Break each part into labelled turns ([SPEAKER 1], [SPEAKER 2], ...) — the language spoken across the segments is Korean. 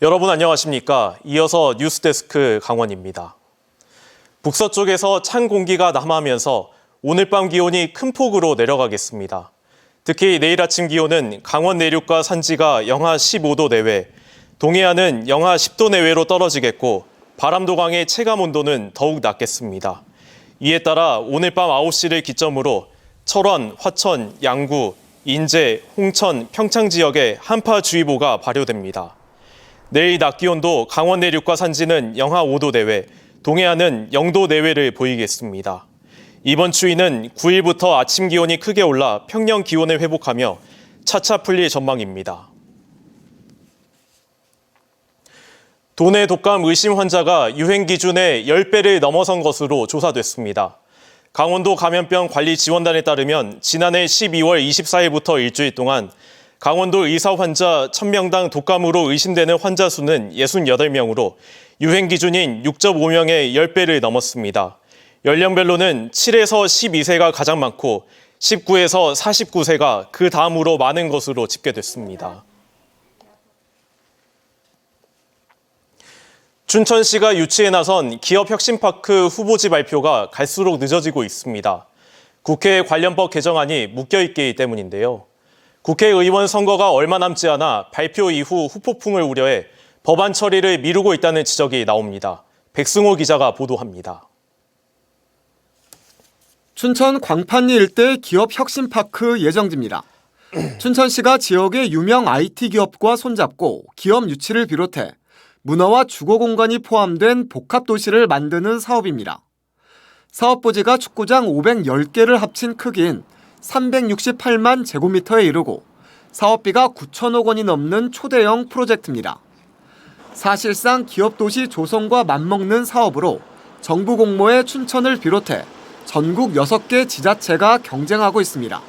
[SPEAKER 1] 여러분 안녕하십니까? 이어서 뉴스데스크 강원입니다. 북서쪽에서 찬 공기가 남하하면서 오늘 밤 기온이 큰 폭으로 내려가겠습니다. 특히 내일 아침 기온은 강원 내륙과 산지가 영하 15도 내외, 동해안은 영하 10도 내외로 떨어지겠고 바람도 강해 체감 온도는 더욱 낮겠습니다. 이에 따라 오늘 밤 9시를 기점으로 철원, 화천, 양구, 인제, 홍천, 평창 지역에 한파주의보가 발효됩니다. 내일 낮 기온도 강원 내륙과 산지는 영하 5도 내외, 동해안은 0도 내외를 보이겠습니다. 이번 추위는 9일부터 아침 기온이 크게 올라 평년 기온을 회복하며 차차 풀릴 전망입니다. 도내 독감 의심 환자가 유행 기준의 10배를 넘어선 것으로 조사됐습니다. 강원도 감염병 관리 지원단에 따르면 지난해 12월 24일부터 일주일 동안 강원도 의사 환자 1000명당 독감으로 의심되는 환자 수는 68명으로 유행 기준인 6.5명의 10배를 넘었습니다. 연령별로는 7에서 12세가 가장 많고 19에서 49세가 그 다음으로 많은 것으로 집계됐습니다. 춘천시가 유치에 나선 기업혁신파크 후보지 발표가 갈수록 늦어지고 있습니다. 국회 관련법 개정안이 묶여있기 때문인데요. 국회의원 선거가 얼마 남지 않아 발표 이후 후폭풍을 우려해 법안 처리를 미루고 있다는 지적이 나옵니다. 백승호 기자가 보도합니다.
[SPEAKER 2] 춘천 광판리 일대 기업혁신파크 예정지입니다. 춘천시가 지역의 유명 IT 기업과 손잡고 기업 유치를 비롯해 문화와 주거 공간이 포함된 복합도시를 만드는 사업입니다. 사업 부지가 축구장 510개를 합친 크기인 368만 제곱미터에 이르고 사업비가 9천억 원이 넘는 초대형 프로젝트입니다. 사실상 기업도시 조성과 맞먹는 사업으로 정부 공모에 춘천을 비롯해 전국 6개 지자체가 경쟁하고 있습니다.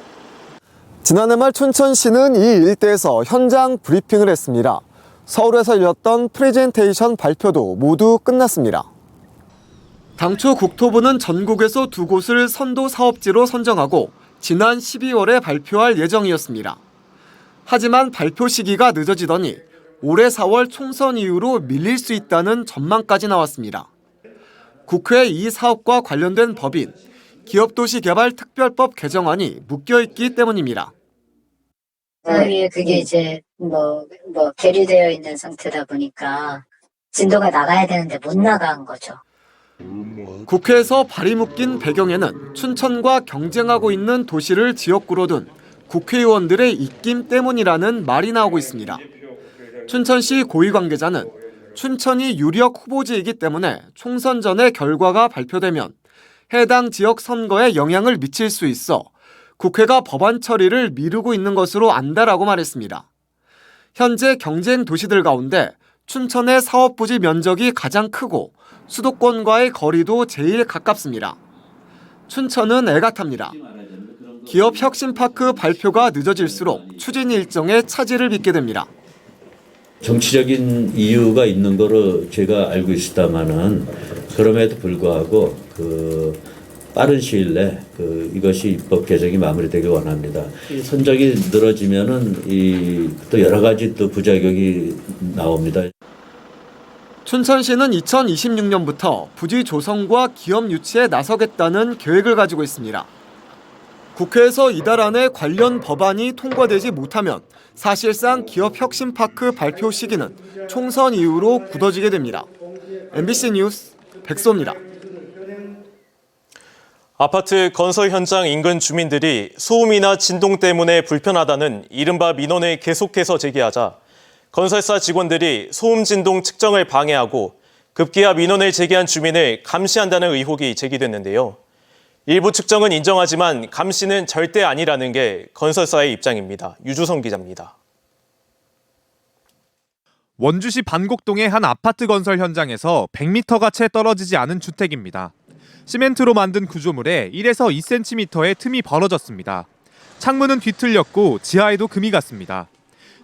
[SPEAKER 2] 지난해 말 춘천시는 이 일대에서 현장 브리핑을 했습니다. 서울에서 열렸던 프레젠테이션 발표도 모두 끝났습니다. 당초 국토부는 전국에서 2곳을 선도 사업지로 선정하고 지난 12월에 발표할 예정이었습니다. 하지만 발표 시기가 늦어지더니 올해 4월 총선 이후로 밀릴 수 있다는 전망까지 나왔습니다. 국회에 이 사업과 관련된 법인 기업도시개발특별법 개정안이 묶여있기 때문입니다.
[SPEAKER 3] 그게 이제 계류되어 있는 상태다 보니까 진도가 나가야 되는데 못 나간 거죠.
[SPEAKER 2] 국회에서 발이 묶인 배경에는 춘천과 경쟁하고 있는 도시를 지역구로 둔 국회의원들의 입김 때문이라는 말이 나오고 있습니다. 춘천시 고위 관계자는 춘천이 유력 후보지이기 때문에 총선 전에 결과가 발표되면 해당 지역 선거에 영향을 미칠 수 있어 국회가 법안 처리를 미루고 있는 것으로 안다라고 말했습니다. 현재 경쟁 도시들 가운데 춘천의 사업 부지 면적이 가장 크고 수도권과의 거리도 제일 가깝습니다. 춘천은 애가 탑니다. 기업혁신파크 발표가 늦어질수록 추진 일정에 차질을 빚게 됩니다.
[SPEAKER 4] 정치적인 이유가 있는 거로 제가 알고 있습니다만은 그럼에도 불구하고 빠른 시일 내 이것이 입법 개정이 마무리되길 원합니다. 선적이 늘어지면은 또 여러 가지 또 부작용이 나옵니다.
[SPEAKER 2] 춘천시는 2026년부터 부지 조성과 기업 유치에 나서겠다는 계획을 가지고 있습니다. 국회에서 이달 안에 관련 법안이 통과되지 못하면 사실상 기업혁신파크 발표 시기는 총선 이후로 굳어지게 됩니다. MBC 뉴스 백소입니다.
[SPEAKER 1] 아파트 건설 현장 인근 주민들이 소음이나 진동 때문에 불편하다는 이른바 민원을 계속해서 제기하자 건설사 직원들이 소음 진동 측정을 방해하고 급기야 민원을 제기한 주민을 감시한다는 의혹이 제기됐는데요. 일부 측정은 인정하지만 감시는 절대 아니라는 게 건설사의 입장입니다. 유주성 기자입니다.
[SPEAKER 5] 원주시 반곡동의 한 아파트 건설 현장에서 100m가 채 떨어지지 않은 주택입니다. 시멘트로 만든 구조물에 1에서 2cm의 틈이 벌어졌습니다. 창문은 뒤틀렸고 지하에도 금이 갔습니다.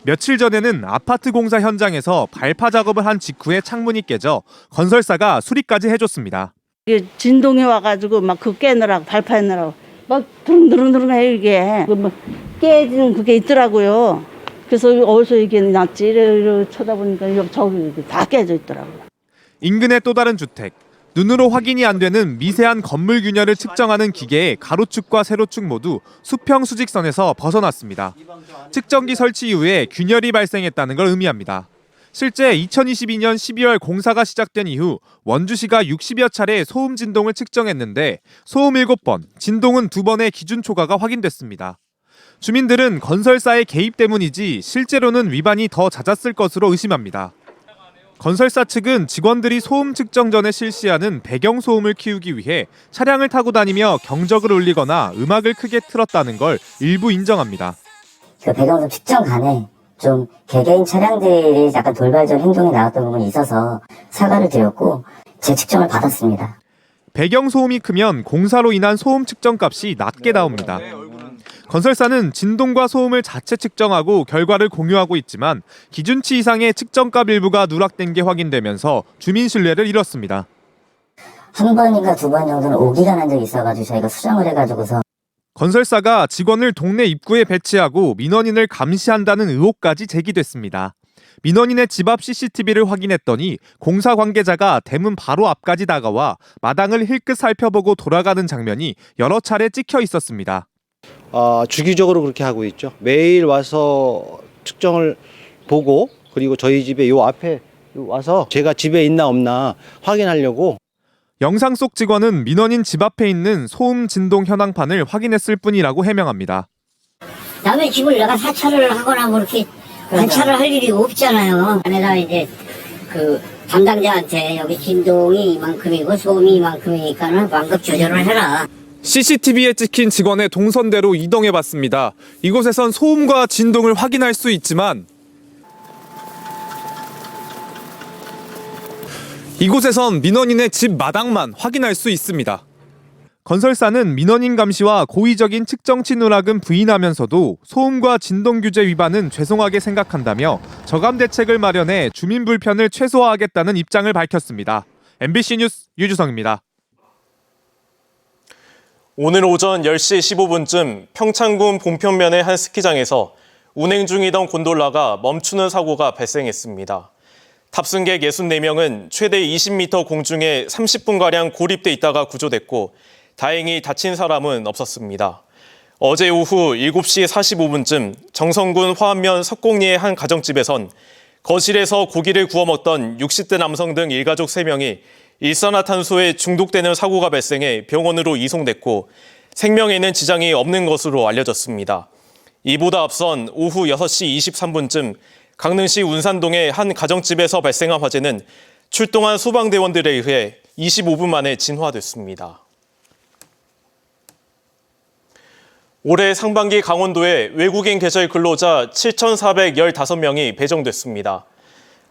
[SPEAKER 5] 며칠 전에는 아파트 공사 현장에서 발파 작업을 한 직후에 창문이 깨져 건설사가 수리까지 해줬습니다.
[SPEAKER 6] 진동이 와가지고 막 그 깨느라고 발파하느라고 막 드릉드릉드릉 해요 이게. 깨지는 그게 있더라고요. 그래서 어디서 이게 났지 이렇게 쳐다보니까 여기 저기 다 깨져 있더라고요.
[SPEAKER 5] 인근의 또 다른 주택. 눈으로 확인이 안 되는 미세한 건물 균열을 측정하는 기계의 가로축과 세로축 모두 수평 수직선에서 벗어났습니다. 측정기 설치 이후에 균열이 발생했다는 걸 의미합니다. 실제 2022년 12월 공사가 시작된 이후 원주시가 60여 차례 소음 진동을 측정했는데 소음 7번, 진동은 2번의 기준 초과가 확인됐습니다. 주민들은 건설사의 개입 때문이지 실제로는 위반이 더 잦았을 것으로 의심합니다. 건설사 측은 직원들이 소음 측정 전에 실시하는 배경 소음을 키우기 위해 차량을 타고 다니며 경적을 울리거나 음악을 크게 틀었다는 걸 일부 인정합니다.
[SPEAKER 7] 그 배경소음 측정 간에 좀 개개인 차량들이 약간 돌발적 행동이 나왔던 부분이 있어서 사과를 드렸고 재측정을 받았습니다.
[SPEAKER 5] 배경 소음이 크면 공사로 인한 소음 측정 값이 낮게 나옵니다. 건설사는 진동과 소음을 자체 측정하고 결과를 공유하고 있지만 기준치 이상의 측정값 일부가 누락된 게 확인되면서 주민 신뢰를 잃었습니다.
[SPEAKER 7] 한 번인가 두 번 정도는 오기가 난 적이 있어가지고 저희가 수정을 해가지고서
[SPEAKER 5] 건설사가 직원을 동네 입구에 배치하고 민원인을 감시한다는 의혹까지 제기됐습니다. 민원인의 집 앞 CCTV를 확인했더니 공사 관계자가 대문 바로 앞까지 다가와 마당을 힐끗 살펴보고 돌아가는 장면이 여러 차례 찍혀 있었습니다.
[SPEAKER 8] 주기적으로 그렇게 하고 있죠. 매일 와서 측정을 보고 그리고 저희 집에 요 앞에 와서 제가 집에 있나 없나 확인하려고.
[SPEAKER 5] 영상 속 직원은 민원인 집 앞에 있는 소음 진동 현황판을 확인했을 뿐이라고 해명합니다.
[SPEAKER 9] 남의 집을 내가 사찰을 하거나 뭐 이렇게 관찰을 할 일이 없잖아요. 내가 이제 그 담당자한테 여기 진동이 이만큼이고 소음이 이만큼이니까는 완급 조절을 해라.
[SPEAKER 5] CCTV에 찍힌 직원의 동선대로 이동해봤습니다. 이곳에선 소음과 진동을 확인할 수 있지만 이곳에선 민원인의 집 마당만 확인할 수 있습니다. 건설사는 민원인 감시와 고의적인 측정치 누락은 부인하면서도 소음과 진동 규제 위반은 죄송하게 생각한다며 저감 대책을 마련해 주민 불편을 최소화하겠다는 입장을 밝혔습니다. MBC 뉴스 유주성입니다.
[SPEAKER 1] 오늘 오전 10시 15분쯤 평창군 봉편면의 한 스키장에서 운행 중이던 곤돌라가 멈추는 사고가 발생했습니다. 탑승객 64명은 최대 20m 공중에 30분가량 고립돼 있다가 구조됐고 다행히 다친 사람은 없었습니다. 어제 오후 7시 45분쯤 정선군 화암면 석곡리의 한 가정집에선 거실에서 고기를 구워 먹던 60대 남성 등 일가족 3명이 일산화탄소에 중독되는 사고가 발생해 병원으로 이송됐고 생명에는 지장이 없는 것으로 알려졌습니다. 이보다 앞선 오후 6시 23분쯤 강릉시 운산동의 한 가정집에서 발생한 화재는 출동한 소방대원들에 의해 25분 만에 진화됐습니다. 올해 상반기 강원도에 외국인 계절 근로자 7,415명이 배정됐습니다.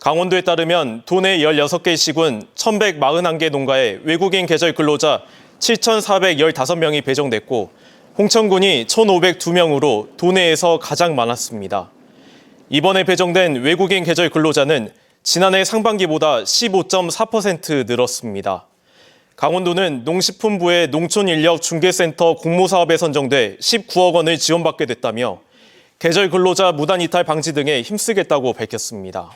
[SPEAKER 1] 강원도에 따르면 도내 16개 시군 1,141개 농가에 외국인 계절 근로자 7,415명이 배정됐고 홍천군이 1,502명으로 도내에서 가장 많았습니다. 이번에 배정된 외국인 계절 근로자는 지난해 상반기보다 15.4% 늘었습니다. 강원도는 농식품부의 농촌인력중개센터 공모사업에 선정돼 19억 원을 지원받게 됐다며 계절 근로자 무단 이탈 방지 등에 힘쓰겠다고 밝혔습니다.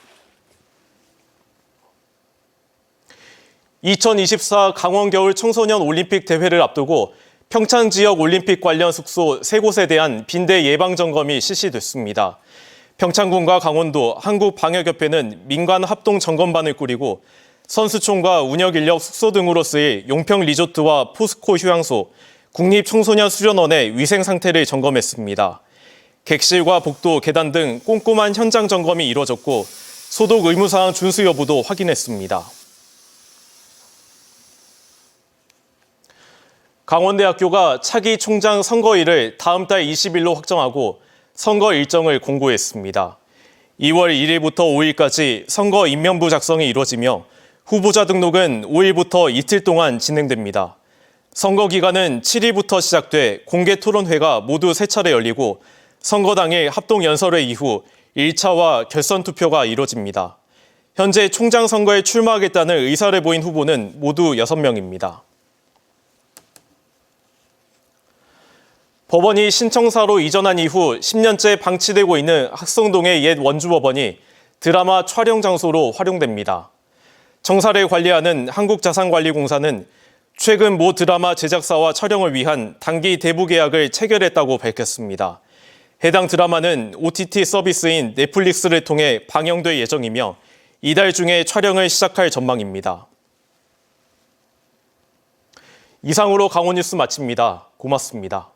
[SPEAKER 1] 2024 강원 겨울 청소년 올림픽 대회를 앞두고 평창 지역 올림픽 관련 숙소 3곳에 대한 빈대 예방 점검이 실시됐습니다. 평창군과 강원도 한국방역협회는 민간 합동 점검반을 꾸리고 선수촌과 운역인력 숙소 등으로 쓰일 용평 리조트와 포스코 휴양소, 국립청소년수련원의 위생 상태를 점검했습니다. 객실과 복도, 계단 등 꼼꼼한 현장 점검이 이뤄졌고 소독 의무사항 준수 여부도 확인했습니다. 강원대학교가 차기 총장 선거일을 다음 달 20일로 확정하고 선거 일정을 공고했습니다. 2월 1일부터 5일까지 선거 인명부 작성이 이루어지며 후보자 등록은 5일부터 이틀 동안 진행됩니다. 선거 기간은 7일부터 시작돼 공개 토론회가 모두 3차례 열리고 선거 당일 합동 연설회 이후 1차와 결선 투표가 이루어집니다. 현재 총장 선거에 출마하겠다는 의사를 보인 후보는 모두 6명입니다. 법원이 신청사로 이전한 이후 10년째 방치되고 있는 학성동의 옛 원주법원이 드라마 촬영 장소로 활용됩니다. 청사를 관리하는 한국자산관리공사는 최근 모 드라마 제작사와 촬영을 위한 단기 대부 계약을 체결했다고 밝혔습니다. 해당 드라마는 OTT 서비스인 넷플릭스를 통해 방영될 예정이며 이달 중에 촬영을 시작할 전망입니다. 이상으로 강원 뉴스 마칩니다. 고맙습니다.